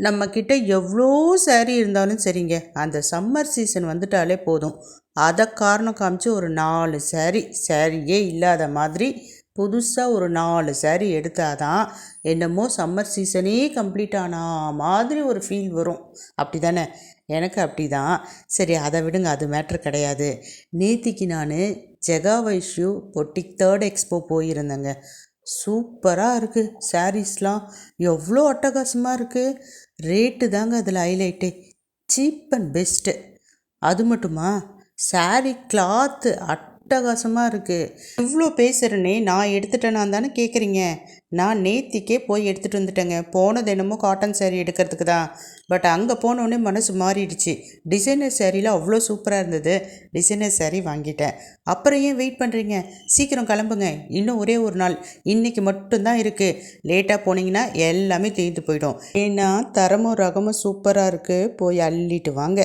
நம்மக்கிட்ட எவ்வளோ சாரீ இருந்தாலும் சரிங்க, அந்த சம்மர் சீசன் வந்துட்டாலே போதும். அதை காரணம் காமிச்சு ஒரு 4 சாரியே இல்லாத மாதிரி புதுசாக ஒரு 4 சாரீ எடுத்தால் தான் என்னமோ சம்மர் சீசனே கம்ப்ளீட் ஆன மாதிரி ஒரு ஃபீல் வரும். அப்படி தானே? எனக்கு அப்படி தான். சரி, அதை விடுங்க, அது மேட்ரு கிடையாது. நேத்திக்கு நான் Jega Vaishu boutique 3rd expo போயிருந்தேங்க. சூப்பராக இருக்குது சாரீஸ்லாம், எவ்வளோ அட்டகாசமாக இருக்குது. ரேட்டு தாங்க அதில் ஹைலைட்டு, சீப் அண்ட் பெஸ்ட்டு. அது மட்டுமா, சாரீ கிளாத்து அட்டகாசமாக இருக்குது. இவ்வளோ பேசுகிறேனே, நான் எடுத்துட்டேனான்னு தானே கேட்குறீங்க. நான் நேத்திக்கே போய் எடுத்துகிட்டு வந்துட்டேங்க. போனது என்னமோ காட்டன் சாரீ எடுக்கிறதுக்கு தான். பட் அங்கே போனோடனே மனசு மாறிடுச்சு. டிசைனர் சாரியில் அவ்வளோ சூப்பராக இருந்தது. டிசைனர் சாரீ வாங்கிட்டேன். அப்புறம் ஏன் வெயிட் பண்ணுறீங்க? சீக்கிரம் கிளம்புங்க. இன்னும் ஒரே ஒரு நாள், இன்றைக்கி மட்டும்தான் இருக்குது. லேட்டாக போனீங்கன்னா எல்லாமே தேய்ந்து போயிடும். ஏன்னா தரமும் ரகமும் சூப்பராக இருக்குது. போய் அள்ளிட்டு வாங்க.